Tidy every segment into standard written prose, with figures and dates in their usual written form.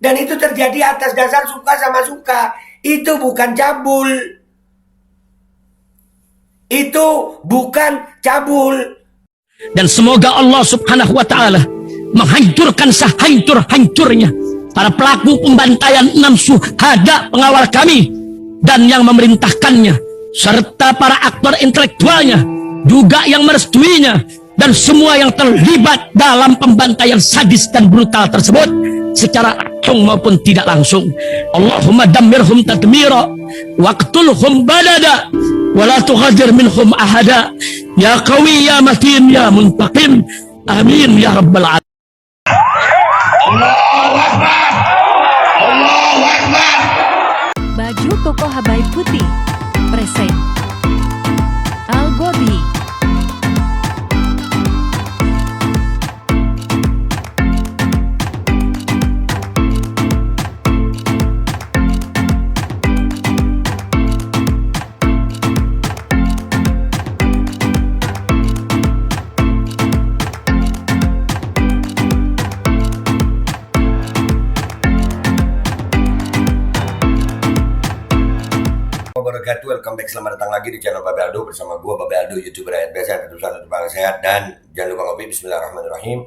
Dan itu terjadi atas dasar suka sama suka. Itu bukan cabul. Itu bukan cabul. Dan semoga Allah subhanahu wa ta'ala menghancurkan sehancur-hancurnya para pelaku pembantaian 6 syuhada pengawal kami dan yang memerintahkannya, serta para aktor intelektualnya juga yang merestuinya, dan semua yang terlibat dalam pembantaian sadis dan brutal tersebut secara langsung maupun tidak langsung. Allahumma dammirhum tadmira waqtulhum badada wala tughadir minhum ahada ya qawi ya matin ya muntaqim amin ya rabbal alamin. Allahu Akbar. Allahu Akbar. Baju koko Habaib putih present Al Godi. Wabarakatuh, welcome back, selamat datang lagi di channel Babe Aldo bersama gua Babe Aldo, YouTuber rakyat biasa, tentu saja tetap sehat dan jangan lupa ngopi. Bismillahirrahmanirrahim.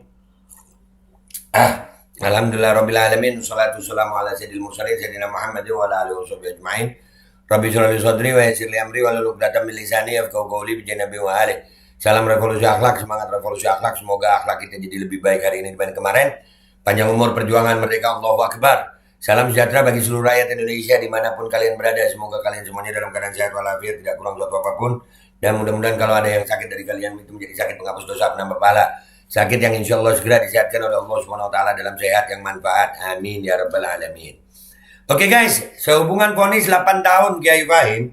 Alhamdulillah rabbil alamin, wassalatu wassalamu ala sayyidil mursalin sayyidina Muhammad wa ala alihi washabihi ajmain. Rabbi shrah li sadri wa yassir li amri wahlul 'uqdatam min lisani yafqahu qawli bi janabi wa ali. Salam revolusi akhlak, semangat revolusi akhlak. Semoga akhlak kita jadi lebih baik hari ini dibanding kemarin. Panjang umur, perjuangan, merdeka, Allahu Akbar. Salam sejahtera bagi seluruh rakyat Indonesia dimanapun kalian berada. Semoga kalian semuanya dalam keadaan sehat walafiat, tidak kurang suatu apapun. Dan mudah-mudahan kalau ada yang sakit dari kalian itu menjadi sakit penghapus dosa, penambah pahala. Sakit yang insya Allah segera disehatkan oleh Allah Subhanahu Wa Taala dalam sehat yang manfaat. Amin ya rabbal alamin. Oke guys, sehubungan vonis 8 tahun Kiai Fahim,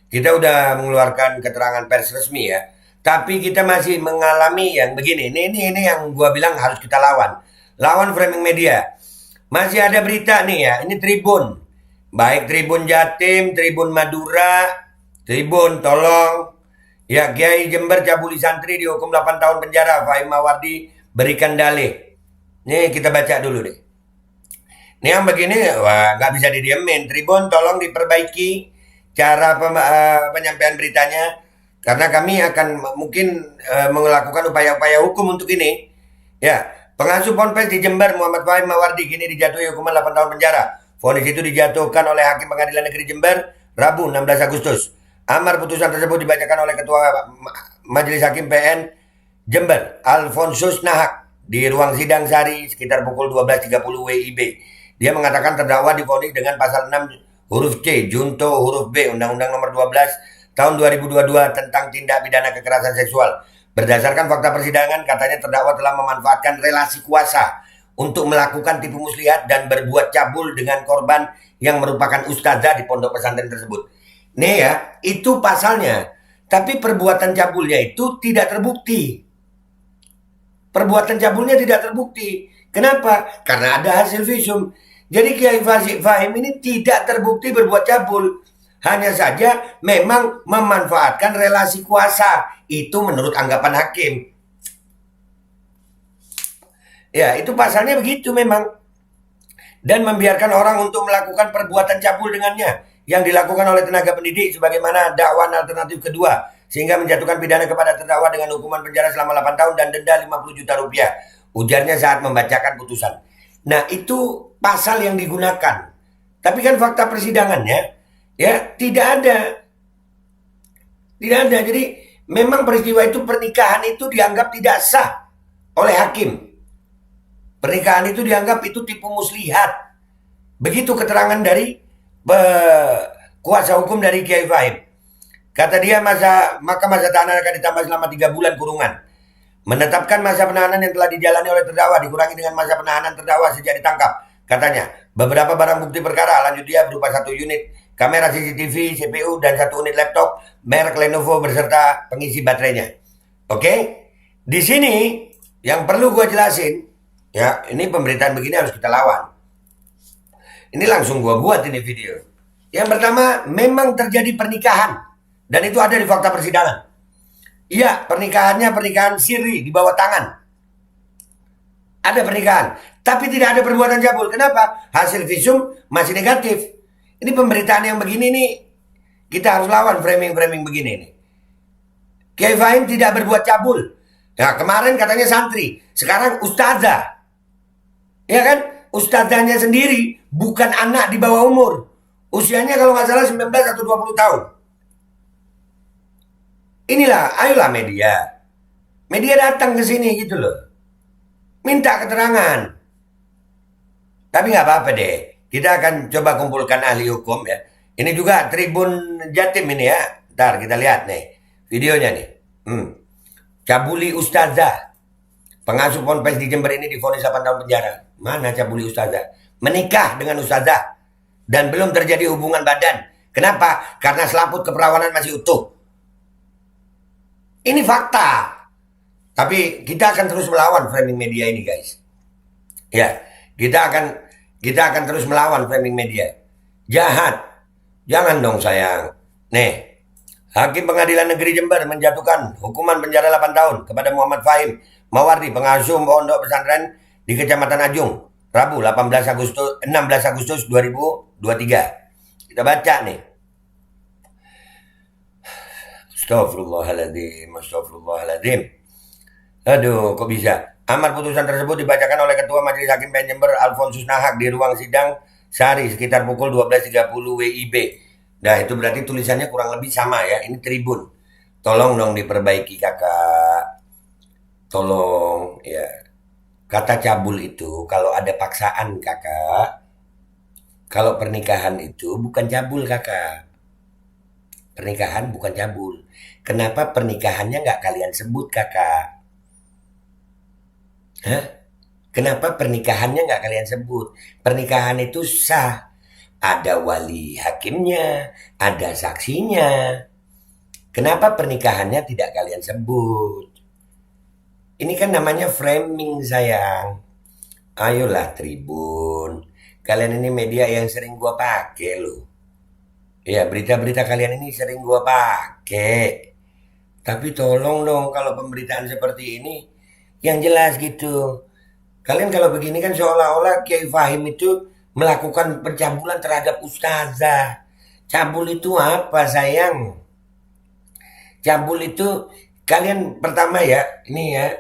kita udah mengeluarkan keterangan pers resmi ya. Tapi kita masih mengalami yang begini. Ini yang gua bilang harus kita lawan. Lawan framing media. Masih ada berita nih ya, ini Tribun. Baik Tribun Jatim, Tribun Madura, Tribun tolong. Ya, Kiai Jember cabuli santri dihukum 8 tahun penjara, Fahim Mawardi berikan dalih. Nih kita baca dulu deh. Ini yang begini, wah nggak bisa didiemin. Tribun tolong diperbaiki cara penyampaian beritanya. Karena kami akan mungkin melakukan upaya-upaya hukum untuk ini. Ya. Pengasuh Ponpes di Jember Muhammad Fahim Mawardi kini dijatuhi hukuman 8 tahun penjara. Vonis itu dijatuhkan oleh Hakim Pengadilan Negeri Jember Rabu 16 Agustus. Amar putusan tersebut dibacakan oleh Ketua Majelis Hakim PN Jember Alfonsus Nahak di ruang sidang Sari sekitar pukul 12.30 WIB. Dia mengatakan terdakwa divonis dengan pasal 6 huruf C junto huruf B Undang-Undang Nomor 12 Tahun 2022 tentang tindak pidana kekerasan seksual. Berdasarkan fakta persidangan, katanya terdakwa telah memanfaatkan relasi kuasa untuk melakukan tipu muslihat dan berbuat cabul dengan korban yang merupakan ustazah di pondok pesantren tersebut. Nih ya, itu pasalnya. Tapi perbuatan cabulnya itu tidak terbukti. Perbuatan cabulnya tidak terbukti. Kenapa? Karena ada hasil visum. Jadi Kiai Fahim ini tidak terbukti berbuat cabul. Hanya saja memang memanfaatkan relasi kuasa. Itu menurut anggapan hakim. Ya, itu pasalnya begitu memang. Dan membiarkan orang untuk melakukan perbuatan cabul dengannya. Yang dilakukan oleh tenaga pendidik sebagaimana dakwaan alternatif kedua. Sehingga menjatuhkan pidana kepada terdakwa dengan hukuman penjara selama 8 tahun dan denda 50 juta rupiah. Ujarnya saat membacakan putusan. Nah, itu pasal yang digunakan. Tapi kan fakta persidangannya, ya tidak ada. Tidak ada, jadi memang peristiwa itu pernikahan itu dianggap tidak sah oleh hakim. Pernikahan itu dianggap itu tipu muslihat. Begitu keterangan dari kuasa hukum dari Kiai Fahim. Kata dia maka masa tahanan akan ditambah selama 3 bulan kurungan. Menetapkan masa penahanan yang telah dijalani oleh terdakwa dikurangi dengan masa penahanan terdakwa sejak ditangkap. Katanya beberapa barang bukti perkara lanjut dia berupa 1 unit kamera CCTV, CPU, dan 1 unit laptop merek Lenovo beserta pengisi baterainya. Oke? Di sini yang perlu gue jelasin, ya ini pemberitaan begini harus kita lawan. Ini langsung gue buat ini video. Yang pertama, memang terjadi pernikahan. Dan itu ada di fakta persidangan. Iya, pernikahannya pernikahan siri di bawah tangan. Ada pernikahan. Tapi tidak ada perbuatan cabul. Kenapa? Hasil visum masih negatif. Ini pemberitaan yang begini nih, kita harus lawan framing-framing begini nih. Kiai Fahim tidak berbuat cabul. Nah, kemarin katanya santri, sekarang ustazah. Ya kan? Ustazahnya sendiri bukan anak di bawah umur. Usianya kalau nggak salah 19 atau 20 tahun. Inilah, ayolah media. Media datang ke sini gitu loh. Minta keterangan. Tapi nggak apa-apa deh. Kita akan coba kumpulkan ahli hukum ya. Ini juga Tribun Jatim ini ya. Ntar kita lihat nih videonya nih. Cabuli ustazah. Pengasuh ponpes di Jember ini divonis 8 tahun penjara. Mana cabuli ustazah? Menikah dengan ustazah dan belum terjadi hubungan badan. Kenapa? Karena selaput keperawanan masih utuh. Ini fakta. Tapi kita akan terus melawan framing media ini, guys. Ya, kita akan terus melawan framing media. Jahat. Jangan dong sayang. Nih, Hakim Pengadilan Negeri Jember menjatuhkan hukuman penjara 8 tahun kepada Muhammad Fahim Mawardi, pengasuh pondok pesantren di Kecamatan Ajung, Rabu 16 Agustus 2023. Kita baca nih. Astagfirullahaladzim. Aduh, kok bisa? Amar putusan tersebut dibacakan oleh Ketua Majelis Hakim PN Jember Alfonsus Nahak di ruang sidang Sari sekitar pukul 12.30 WIB. Nah, itu berarti tulisannya kurang lebih sama ya. Ini Tribun. Tolong dong diperbaiki kakak. Tolong ya. Kata cabul itu kalau ada paksaan kakak. Kalau pernikahan itu bukan cabul kakak. Pernikahan bukan cabul. Kenapa pernikahannya nggak kalian sebut kakak? Hah? Kenapa pernikahannya nggak kalian sebut? Pernikahan itu sah. Ada wali hakimnya, ada saksinya. Kenapa pernikahannya tidak kalian sebut? Ini kan namanya framing sayang. Ayolah Tribun. Kalian ini media yang sering gua pakai loh. Ya, berita-berita kalian ini sering gua pakai. Tapi tolong dong kalau pemberitaan seperti ini yang jelas gitu. Kalian kalau begini kan seolah-olah Kiai Fahim itu melakukan pencabulan terhadap ustazah. Cabul itu apa sayang? Cabul itu kalian pertama ya, ini ya,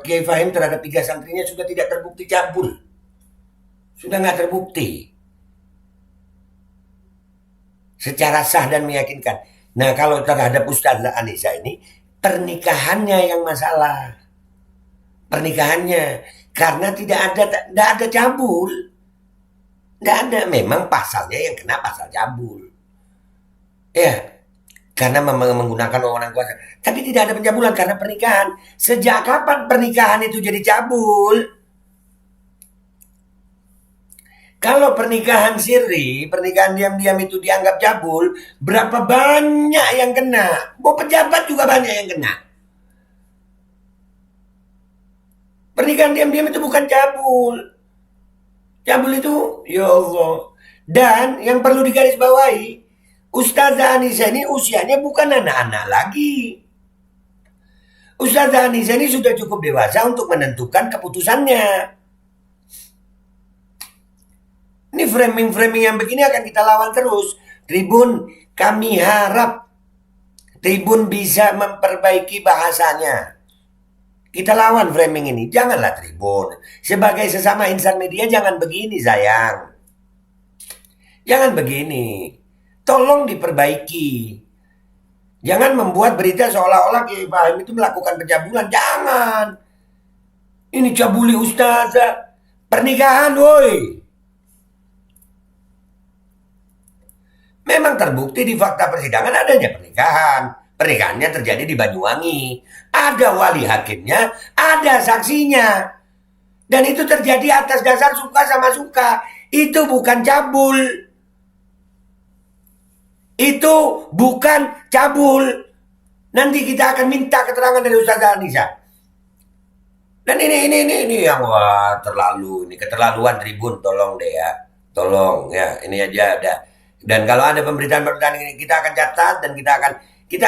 Kiai Fahim terhadap 3 santrinya sudah tidak terbukti cabul. Sudah nggak terbukti. Secara sah dan meyakinkan. Nah, kalau terhadap Ustazah Anissa ini, pernikahannya yang masalah. Pernikahannya. Karena tidak ada cabul. Tidak ada. Memang pasalnya yang kena pasal cabul. Ya. Karena menggunakan wewenang kuasa. Tapi tidak ada pencabulan karena pernikahan. Sejak kapan pernikahan itu jadi cabul? Kalau pernikahan siri, pernikahan diam-diam itu dianggap cabul, berapa banyak yang kena? Pejabat juga banyak yang kena. Pernikahan diam-diam itu bukan cabul. Cabul itu, ya Allah. Dan yang perlu digarisbawahi, Ustazah Anissa ini usianya bukan anak-anak lagi. Ustazah Anissa ini sudah cukup dewasa untuk menentukan keputusannya. Ini framing-framing yang begini akan kita lawan terus. Tribun, kami harap Tribun bisa memperbaiki bahasanya. Kita lawan framing ini. Janganlah Tribun. Sebagai sesama insan media jangan begini sayang. Jangan begini. Tolong diperbaiki. Jangan membuat berita seolah-olah Kiai Fahim itu melakukan pencabulan. Jangan. Ini cabuli ustazah. Pernikahan woi. Memang terbukti di fakta persidangan adanya pernikahan. Pernikahannya terjadi di Banyuwangi. Ada wali hakimnya, ada saksinya. Dan itu terjadi atas dasar suka sama suka. Itu bukan cabul. Itu bukan cabul. Nanti kita akan minta keterangan dari Ustazah Anissa. Dan ini yang wah terlalu. Ini keterlaluan Tribun, tolong deh ya. Tolong ya, ini aja ada. Dan kalau ada pemberitaan-pemberitaan ini kita akan catat dan kita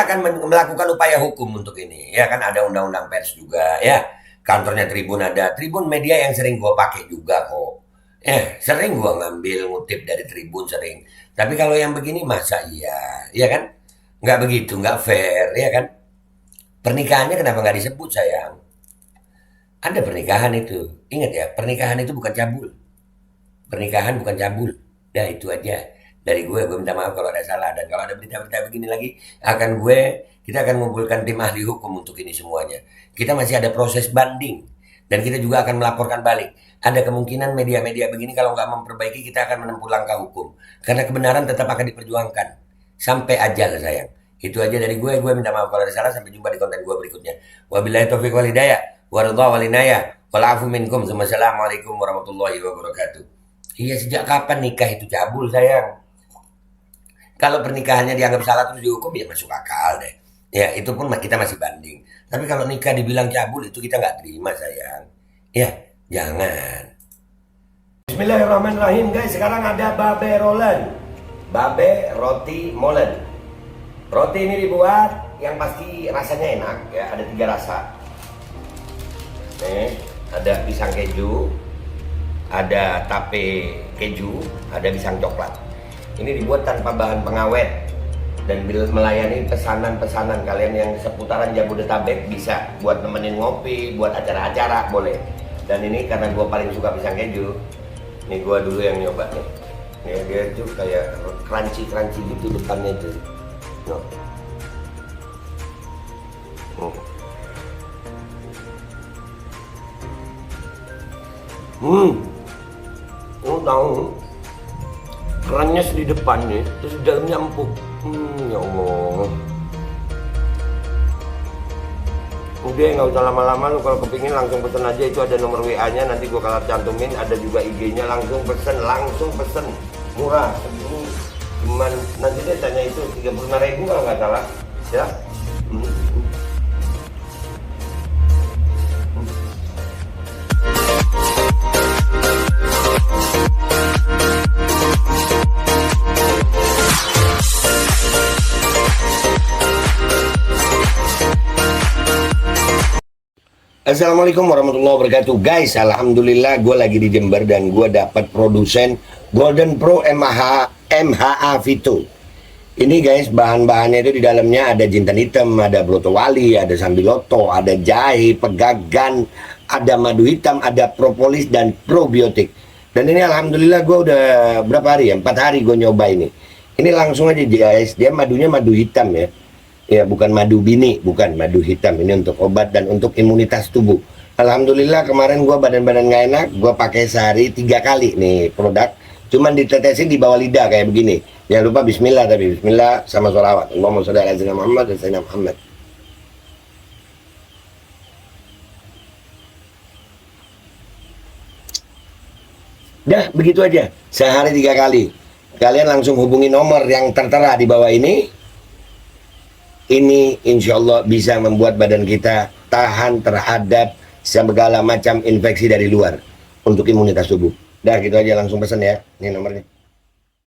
akan melakukan upaya hukum untuk ini. Ya kan ada undang-undang pers juga ya. kantornya Tribun ada. Tribun media yang sering gue pakai juga kok. Sering gue ngambil ngutip dari Tribun sering. Tapi kalau yang begini masa iya, ya kan? Nggak begitu, nggak fair, ya kan? Pernikahannya kenapa nggak disebut sayang? Ada pernikahan itu. Ingat ya, pernikahan itu bukan cabul. Pernikahan bukan cabul. Nah itu aja. Dari gue minta maaf kalau ada salah. Dan kalau ada berita-berita begini lagi, kita akan mengumpulkan tim ahli hukum untuk ini semuanya. Kita masih ada proses banding. Dan kita juga akan melaporkan balik. Ada kemungkinan media-media begini kalau nggak memperbaiki, kita akan menempuh langkah hukum. Karena kebenaran tetap akan diperjuangkan. Sampai ajal sayang. Itu aja dari gue minta maaf kalau ada salah. Sampai jumpa di konten gue berikutnya. Wabillahi taufiq wal hidayah. Waridha wal inayah. Walafu minkum. Assalamualaikum warahmatullahi wabarakatuh. Iya, sejak kapan nikah itu cabul sayang? Kalau pernikahannya dianggap salah terus dihukum, ya masuk akal deh. Ya itu pun kita masih banding. Tapi kalau nikah dibilang cabul, itu kita nggak terima sayang. Ya jangan. Bismillahirrahmanirrahim guys. Sekarang ada babe rolen, babe roti molen. Roti ini dibuat yang pasti rasanya enak ya. Ada 3 rasa. Nih ada pisang keju, ada tape keju, ada pisang coklat. Ini dibuat tanpa bahan pengawet dan melayani pesanan-pesanan kalian yang seputaran Jabodetabek, bisa buat nemenin ngopi, buat acara-acara boleh. Dan ini karena gue paling suka pisang keju, nih gue dulu yang nyoba nih. Ya, dia tuh kayak crunchy gitu depannya tuh. No. Tahu kerannya di depannya, terus di dalamnya empuk. Ya Allah. Udah nggak usah lama-lama, lu kalau kepingin langsung pesen aja, itu ada nomor WA-nya, nanti gua kalau cantumin, ada juga IG-nya, langsung pesen, murah. Cuman nanti dia tanya itu 35.000 kalau nggak salah, ya. Assalamualaikum warahmatullahi wabarakatuh guys. Alhamdulillah gue lagi di Jember dan gue dapat produsen Golden Pro MHA Vito. Ini guys, bahan-bahannya itu di dalamnya ada jintan hitam, ada broto wali, ada sambiloto, ada jahe, pegagan, ada madu hitam, ada propolis dan probiotik. Dan ini alhamdulillah gue udah berapa hari ya, 4 hari gue nyoba ini. Ini langsung aja guys, dia madunya madu hitam ya. Ya bukan madu bini, bukan madu hitam. Ini untuk obat dan untuk imunitas tubuh. Alhamdulillah kemarin gue badan-badan gak enak, gue pakai sehari 3 kali nih produk. Cuman ditetesin di bawah lidah kayak begini. Jangan lupa bismillah, tapi bismillah sama sholawat. Allahumma sholli ala sayyidina Muhammad dan sayyidina Muhammad. Dah begitu aja, sehari 3 kali. Kalian langsung hubungi nomor yang tertera di bawah ini. Ini insya Allah bisa membuat badan kita tahan terhadap segala macam infeksi dari luar untuk imunitas tubuh. Dah gitu aja, langsung pesan ya. Ini nomornya.